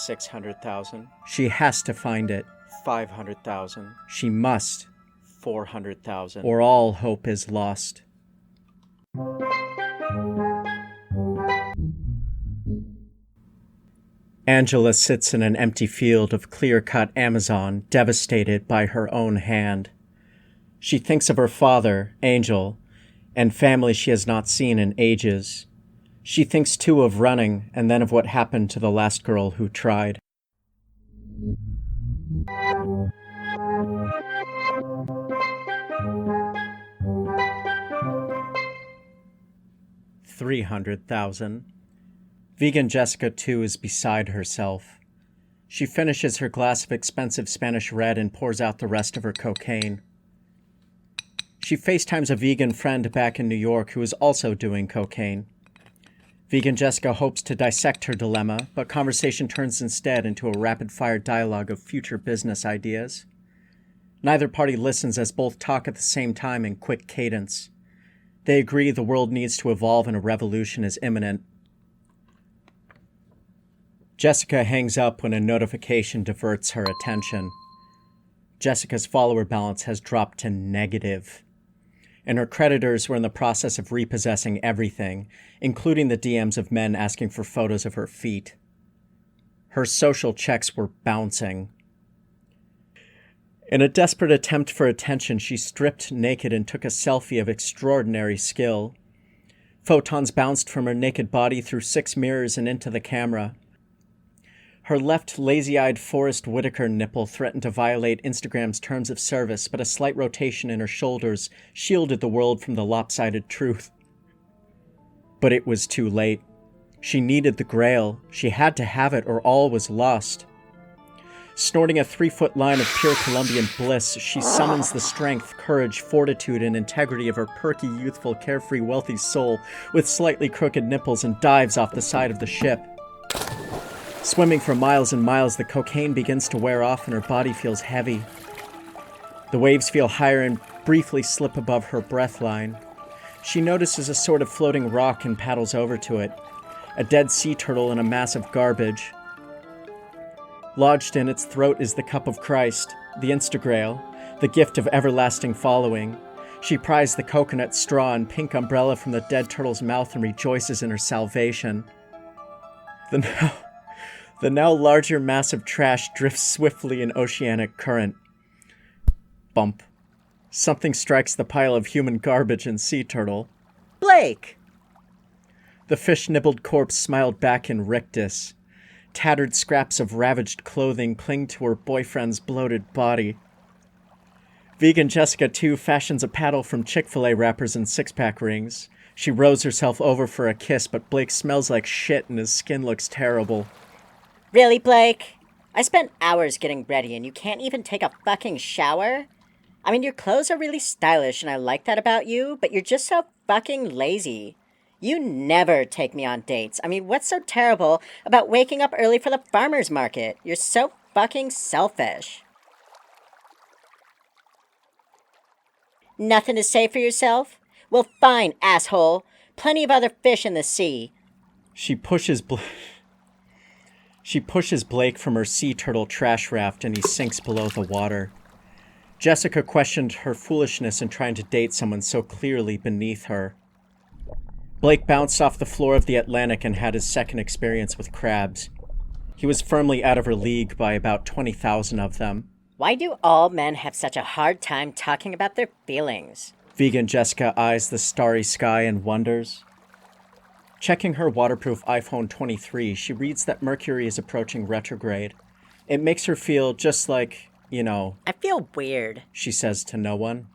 600,000. She has to find it. 500,000. She must. 400,000. Or all hope is lost. Angela sits in an empty field of clear-cut Amazon, devastated by her own hand. She thinks of her father, Angel, and family she has not seen in ages. She thinks too of running, and then of what happened to the last girl who tried. $300,000. Vegan Jessica, too, is beside herself. She finishes her glass of expensive Spanish Red and pours out the rest of her cocaine. She FaceTimes a vegan friend back in New York who is also doing cocaine. Vegan Jessica hopes to dissect her dilemma, but conversation turns instead into a rapid-fire dialogue of future business ideas. Neither party listens as both talk at the same time in quick cadence. They agree the world needs to evolve and a revolution is imminent. Jessica hangs up when a notification diverts her attention. Jessica's follower balance has dropped to negative, and her creditors were in the process of repossessing everything, including the DMs of men asking for photos of her feet. Her social checks were bouncing. In a desperate attempt for attention, she stripped naked and took a selfie of extraordinary skill. Photons bounced from her naked body through 6 mirrors and into the camera. Her left lazy-eyed Forrest Whitaker nipple threatened to violate Instagram's terms of service, but a slight rotation in her shoulders shielded the world from the lopsided truth. But it was too late. She needed the Grail. She had to have it or all was lost. Snorting a 3-foot line of pure Colombian bliss, she summons the strength, courage, fortitude, and integrity of her perky, youthful, carefree, wealthy soul with slightly crooked nipples and dives off the side of the ship. Swimming for miles and miles, the cocaine begins to wear off and her body feels heavy. The waves feel higher and briefly slip above her breathline. She notices a sort of floating rock and paddles over to it. A dead sea turtle in a mass of garbage. Lodged in its throat is the cup of Christ, the Instagrail, the gift of everlasting following. She pries the coconut straw and pink umbrella from the dead turtle's mouth and rejoices in her salvation. The now larger mass of trash drifts swiftly in oceanic current. Bump. Something strikes the pile of human garbage and sea turtle. Blake! The fish-nibbled corpse smiled back in rictus. Tattered scraps of ravaged clothing cling to her boyfriend's bloated body. Vegan Jessica, too, fashions a paddle from Chick-fil-A wrappers and six-pack rings. She rows herself over for a kiss, but Blake smells like shit and his skin looks terrible. Really, Blake? I spent hours getting ready and you can't even take a fucking shower? I mean, your clothes are really stylish and I like that about you, but you're just so fucking lazy. You never take me on dates. I mean, what's so terrible about waking up early for the farmer's market? You're so fucking selfish. Nothing to say for yourself? Well, fine, asshole. Plenty of other fish in the sea. She pushes Blake from her sea turtle trash raft and he sinks below the water. Jessica questioned her foolishness in trying to date someone so clearly beneath her. Blake bounced off the floor of the Atlantic and had his second experience with crabs. He was firmly out of her league by about 20,000 of them. Why do all men have such a hard time talking about their feelings? Vegan Jessica eyes the starry sky and wonders. Checking her waterproof iPhone 23, she reads that Mercury is approaching retrograde. It makes her feel just like, I feel weird, she says to no one.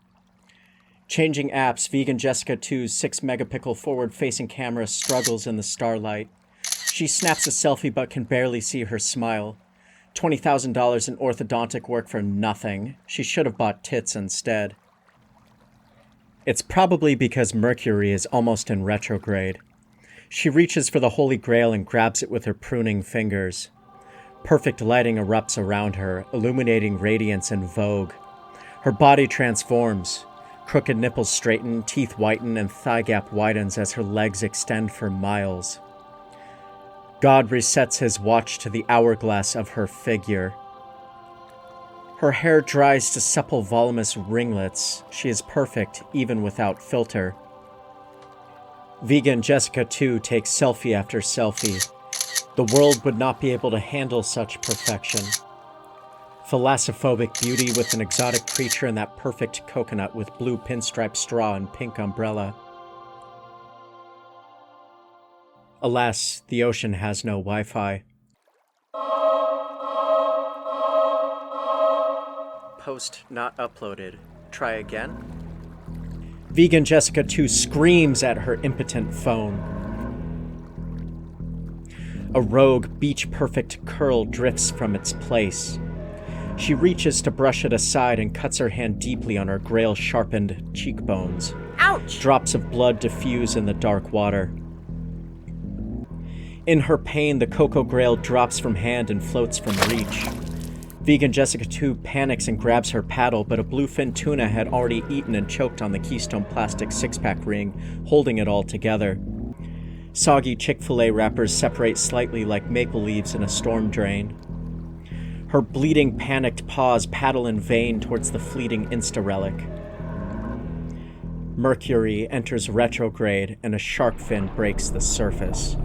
Changing apps, Vegan Jessica 2's 6-megapixel forward-facing camera struggles in the starlight. She snaps a selfie but can barely see her smile. $20,000 in orthodontic work for nothing. She should have bought tits instead. It's probably because Mercury is almost in retrograde. She reaches for the Holy Grail and grabs it with her pruning fingers. Perfect lighting erupts around her, illuminating radiance and vogue. Her body transforms. Crooked nipples straighten, teeth whiten, and thigh gap widens as her legs extend for miles. God resets his watch to the hourglass of her figure. Her hair dries to supple, voluminous ringlets. She is perfect, even without filter. Vegan Jessica 2 takes selfie after selfie. The world would not be able to handle such perfection. Thalassophobic beauty with an exotic creature and that perfect coconut with blue pinstripe straw and pink umbrella. Alas, the ocean has no Wi-Fi. Post not uploaded. Try again? Vegan Jessica 2 screams at her impotent phone. A rogue, beach-perfect curl drifts from its place. She reaches to brush it aside and cuts her hand deeply on her grail-sharpened cheekbones. Ouch! Drops of blood diffuse in the dark water. In her pain, the cocoa grail drops from hand and floats from reach. Vegan Jessica 2 panics and grabs her paddle, but a bluefin tuna had already eaten and choked on the Keystone plastic six-pack ring, holding it all together. Soggy Chick-fil-A wrappers separate slightly like maple leaves in a storm drain. Her bleeding, panicked paws paddle in vain towards the fleeting insta-relic. Mercury enters retrograde and a shark fin breaks the surface.